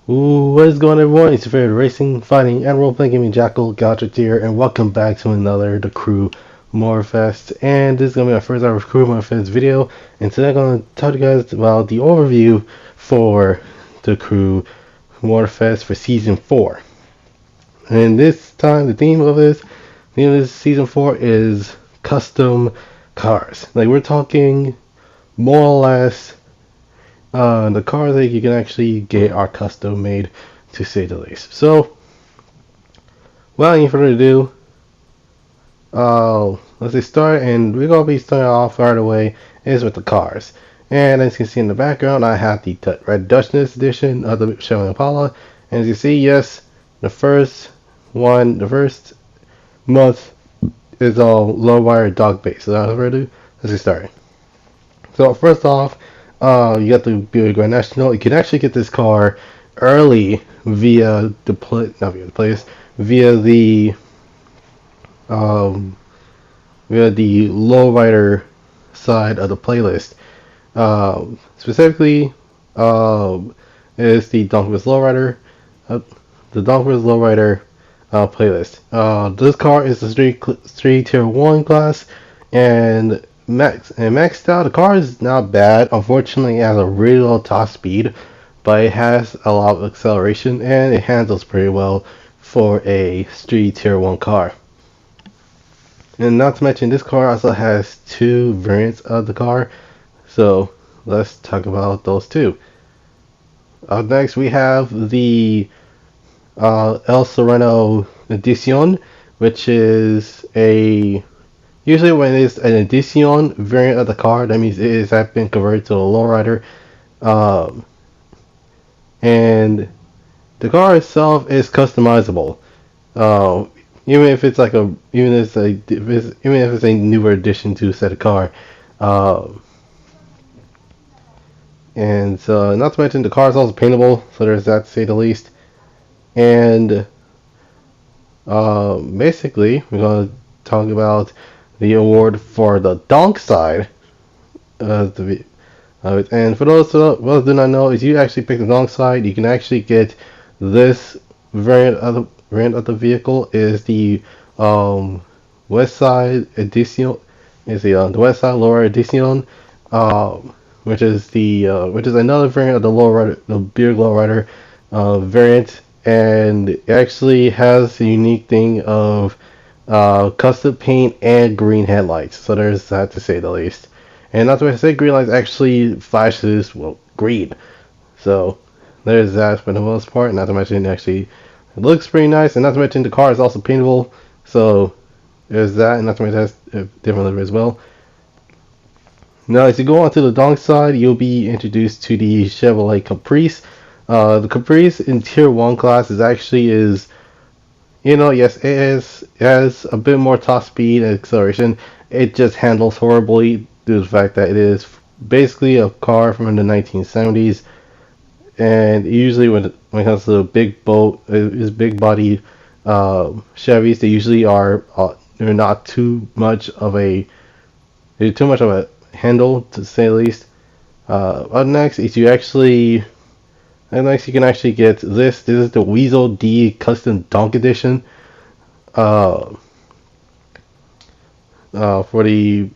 Ooh, what is going on, everyone? It's your favorite racing, fighting, and role-playing gaming Jackal Godric here, and welcome back to another The Crew Motorfest. And this is going to be our first ever Crew Motorfest video, and today I'm going to tell you guys about the overview for The Crew Motorfest for Season 4. And this time, the theme of this Season 4 is custom cars. Like, we're talking more or less the cars that you can actually get are custom made, to say the least. So, without any further ado, let's get started, and we're gonna be starting off right away is with the cars. And as you can see in the background, I have the Red Dutchness edition of the Chevrolet Impala. And as you see, yes, the first month is all low wire dog base. So without further ado, let's get started. So first off, you got the Buick Grand National. You can actually get this car early via um, via the lowrider side of the playlist. Specifically, is the Donker's Lowrider, uh, the Donker's Lowrider playlist. This car is a street tier 1 class, and maxed out. The car is not bad. Unfortunately, it has a really low top speed, but it has a lot of acceleration and it handles pretty well for a street tier 1 car. And not to mention, this car also has two variants of the car, so let's talk about those two. Up next, we have the El Sereno Edition, which is usually when it's an Edition variant of the car, that means it has been converted to a lowrider. And the car itself is customizable. Uh, even if it's a newer addition to a set of car. And not to mention, the car is also paintable, so there's that, to say the least. And basically, we're going to talk about the award for the donk side. And for those who do not know, if you actually pick the donk side, you can actually get this variant of the vehicle. Is the West Side Edition. Is the West Side Lower Edition, which is another variant of the lowrider, the Buick Lowrider variant, and it actually has the unique thing of custom paint and green headlights. So there's that, to say the least. And not to say, green lights actually flashes green. So there's that for the most part. Not to mention, it looks pretty nice, and not to mention the car is also paintable. So there's that, and not to mention it has a different livery as well. Now, as you go on to the donk side, you'll be introduced to the Chevrolet Caprice. The Caprice in Tier 1 class yes, it has a bit more top speed and acceleration. It just handles horribly due to the fact that it is basically a car from the 1970s. And usually when it comes to big body Chevys, they usually they're not too much of a handle, to say the least. Up next is you can actually get this. This is the Weasel D Custom Donk Edition. For the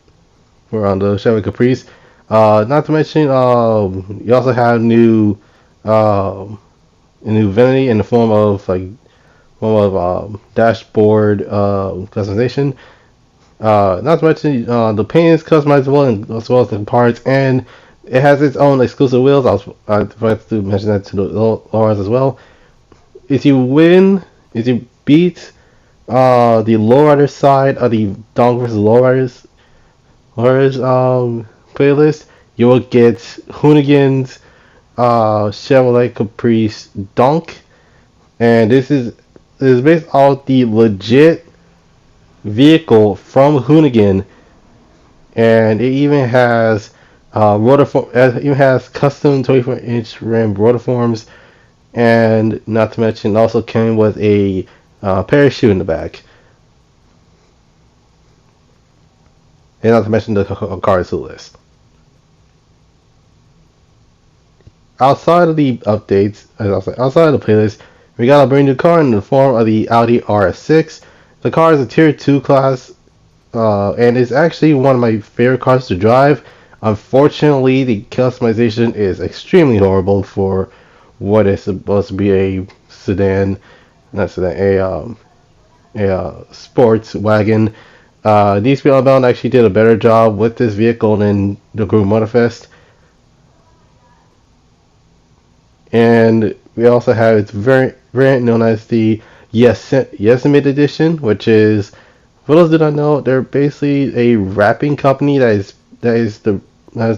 Chevy Caprice. Not to mention, you also have new vanity in the form of dashboard customization. Not to mention, the paint is customizable, and as well as the parts, and it has its own exclusive wheels. I forgot to mention that to the lowriders as well. If you beat the lowrider side of the Donk vs. Lowriders playlist, you will get Hoonigan's Chevrolet Caprice Donk, and this is based off the legit vehicle from Hoonigan, and it even has custom 24-inch rim rotiforms, and not to mention, also came with a parachute in the back. And not to mention the car is list. outside of the updates, as I was like, outside of the playlist, we got a brand new car in the form of the Audi RS6. The car is a Tier 2 class, and it's actually one of my favorite cars to drive. Unfortunately, the customization is extremely horrible for what is supposed to be a sedan, not sedan, a sports wagon. DSP Outbound actually did a better job with this vehicle than the group Motorfest. And we also have its variant known as the Yosemite Edition, which is, for those who don't know, they're basically a wrapping company that is the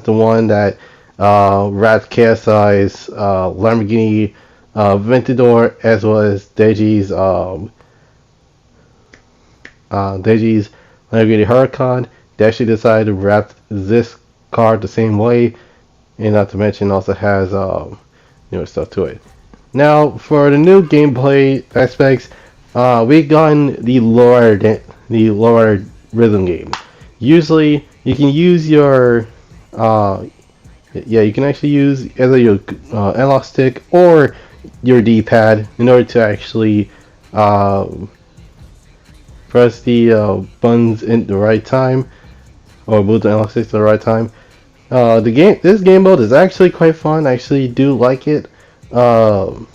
one that wrapped KSI's Lamborghini Aventador, as well as Deji's Lamborghini Huracan. They actually decided to wrap this car the same way, and not to mention also has newer stuff to it. Now, for the new gameplay aspects, we've gotten the lower rhythm game. Usually, you can use your you can actually use either your analog stick or your D-pad in order to actually uh, press the buttons in the right time or move the analog stick to the right time. This game mode is actually quite fun. I actually do like it. Um,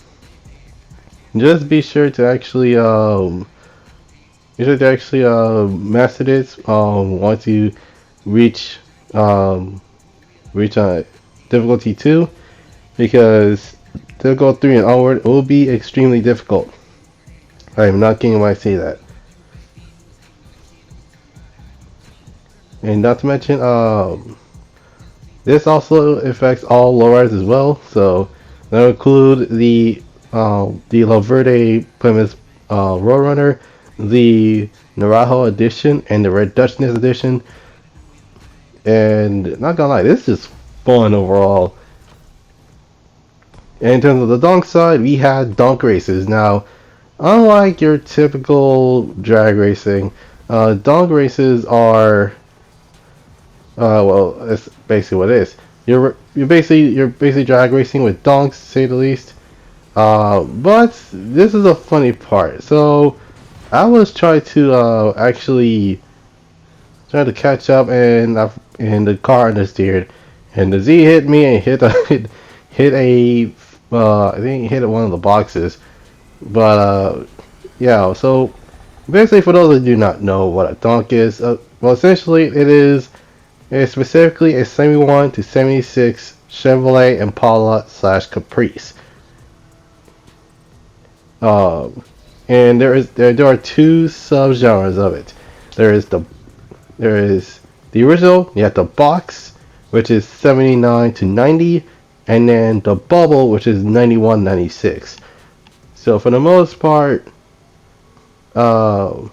just be sure to actually master this once you reach um, reach difficulty 2, because difficult 3 and onward will be extremely difficult. I am not kidding when I say that. And not to mention, this also affects all lowriders as well. So that will include the La Verde Plymouth Roadrunner, the Narajo edition, and the Red Dutchness edition. And not gonna lie, this is fun overall. And in terms of the donk side, we had donk races. Now, unlike your typical drag racing, donk races are well, that's basically what it is. You're basically drag racing with donks, to say the least. But this is a funny part. So I was trying to actually try to catch up, and the car understeered, and the Z hit me and hit a I think it hit one of the boxes. But yeah. So basically, for those that do not know what a donk is, well, essentially it is specifically a 71 to 76 Chevrolet Impala / Caprice. Um, and there are two subgenres of it. There is the original. You have the box, which is 79 to 90, and then the bubble, which is 91, 96. So for the most part, uh,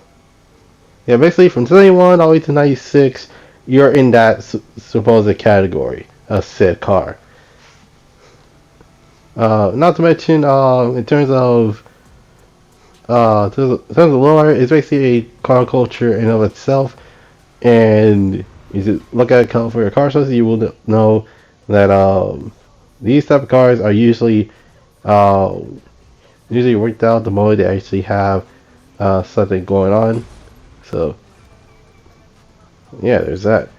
yeah, basically from 71 all the way to 96, you're in that supposed category of said car. Not to mention, in terms of lore, it's basically a car culture in of itself. And if you look at California car shows, you will know that these type of cars are uh, usually worked out the moment they actually have something going on. So yeah, there's that.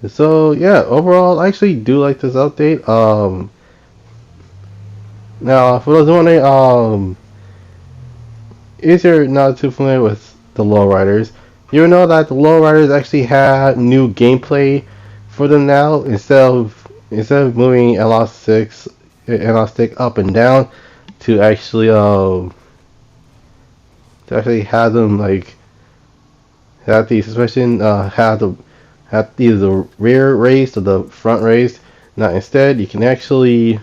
So yeah, overall, I actually do like this update. Now for those wondering, if you're not too familiar with the lowriders, you know that the lowriders actually have new gameplay for them now. Instead of moving analog stick up and down, to actually have them like have the suspension have either the rear raised or the front raised. Now instead, um, you can actually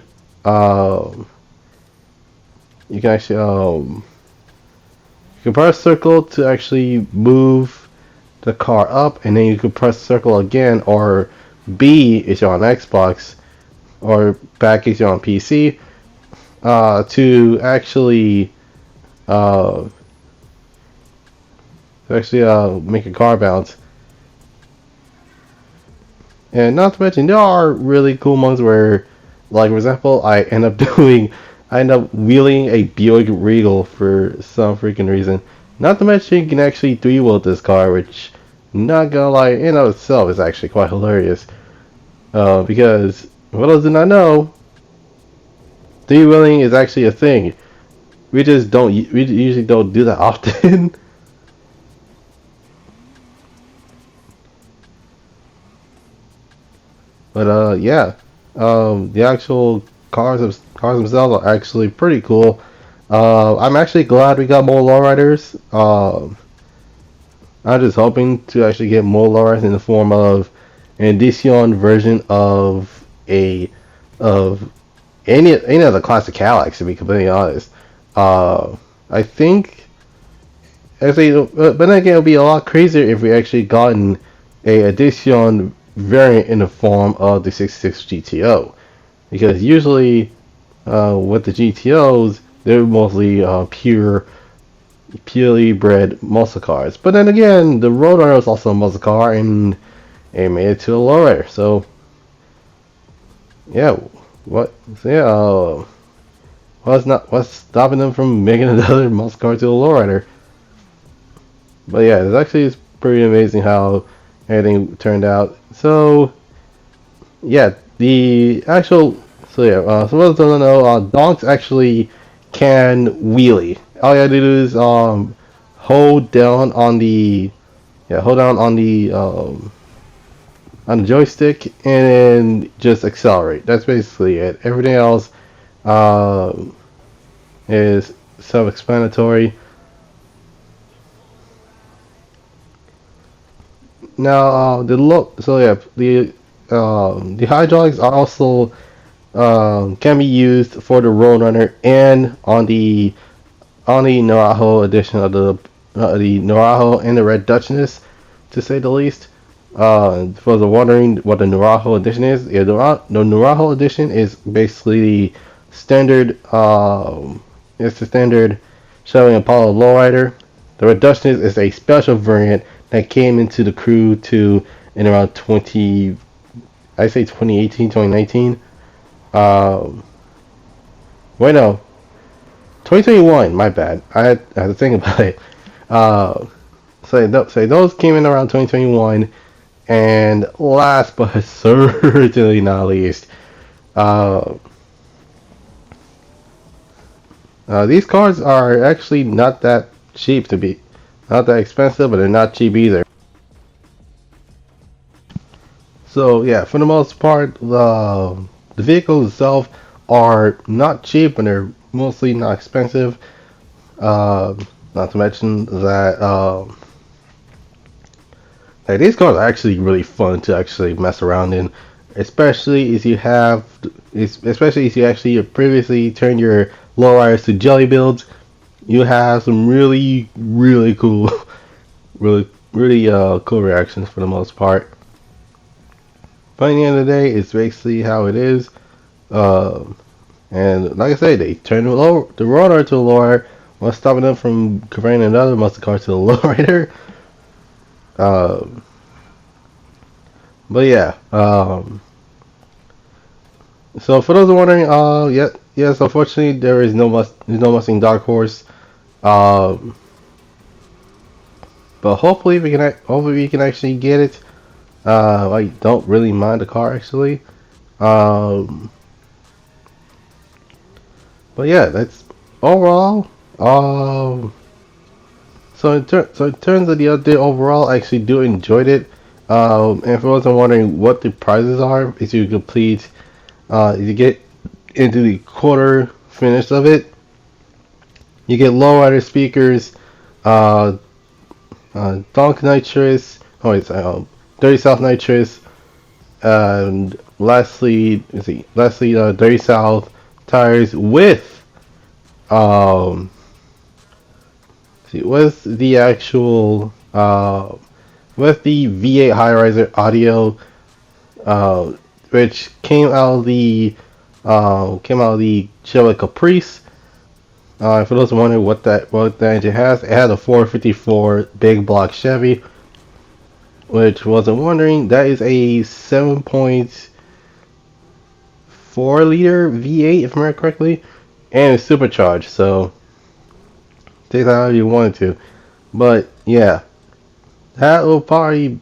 you can press circle to actually move the car up, and then you can press circle again, or B if you're on Xbox, or back if you're on PC, to uh, actually make a car bounce. And not to mention, there are really cool ones where, like for example, I end up wheeling a Buick Regal for some freaking reason. Not to mention, you can actually three-wheel this car, which, not gonna lie, in of itself is actually quite hilarious. Because for those who do not know, three-wheeling is actually a thing. We usually don't do that often. But yeah, the actual cars themselves are actually pretty cool. I'm actually glad we got more lowriders. I'm just hoping to actually get more lowriders in the form of an addition version a of any of the classic Cadillacs. To be completely honest, I think actually, but then again, it would be a lot crazier if we actually gotten a addition variant in the form of the 66 GTO, because usually with the GTOs, they're mostly purely bred muscle cars. But then again, the Roadrunner is also a muscle car, and it made it to a lowrider. So yeah, what? So, yeah, what's stopping them from making another muscle car to a lowrider? But yeah, it's pretty amazing how everything turned out. So yeah, the actual so those don't know, donks actually can wheelie. All you have to do is hold down on the hold down on the joystick and then just accelerate. That's basically it. Everything else uh, is self-explanatory. Now the hydraulics are also can be used for the Roadrunner and on the Narajo edition of the Narajo and the Red Duchess, to say the least. For the wondering what the Narajo edition is, yeah, the Narajo edition is basically the standard. It's the standard showing Apollo lowrider. The Red Duchess is a special variant that came into the crew to in around 20, I say 2018, 2019. Um, wait, no, 2021. My bad. I had to think about it. Uh, so those came in around 2021, and last but certainly not least, uh, these cards are actually not that cheap to be, not that expensive, but they're not cheap either. So yeah, for the most part, the vehicles itself are not cheap and they're mostly not expensive. Uh, Not to mention that like these cars are actually really fun to actually mess around in, especially if you have, especially if you actually previously turned your lowriders to jelly builds. You have some really cool, really cool reactions for the most part. But at the end of the day, it's basically how it is. Uh, and like I say, they turned the rotor to a lower, while stopping them from converting another muscle car to a lowrider. Uh, but yeah, so for those wondering, yes, unfortunately there is there's no Mustang Dark Horse. Um, but hopefully we can actually get it. I don't really mind the car actually. Um, but yeah, that's overall. So in terms of the update overall, I actually do enjoyed it. And for those wondering what the prizes are, if you complete, if you get into the quarter finish of it, you get lowrider speakers, uh, Donk Nitrous, Dirty South Nitrous, and lastly, Dirty South tires um, with the actual with the V8 high riser audio, uh, which came out of the Chevrolet Caprice. For those wondering what that engine has, it has a 454 big block Chevy. which wasn't wondering, that is a 7.4 liter V8 if I remember correctly, and it's supercharged. So take that however you wanted to. But yeah, that will probably.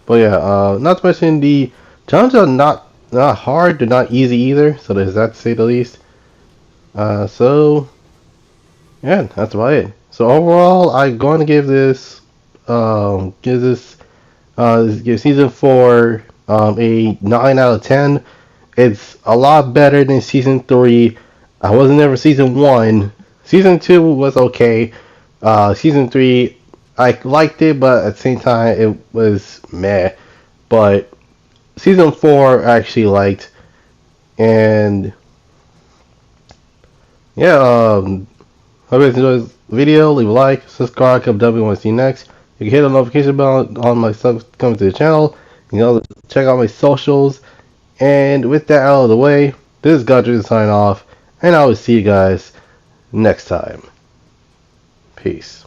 But yeah, not to mention the challenges are not hard, they're not easy either. So there's that to say the least. So yeah, that's about it. So overall, I'm going to give season 4 a 9 out of 10. It's a lot better than season 3. I wasn't ever season 1. Season 2 was okay. Season 3, I liked it, but at the same time, it was meh. But season 4, I actually liked. And yeah, hope you guys enjoyed this video. Leave a like, subscribe, comment down if you want to see next. You can hit the notification bell on my subs coming to the channel. You know, check out my socials. And with that out of the way, this is Godric signing off, and I will see you guys next time. Peace.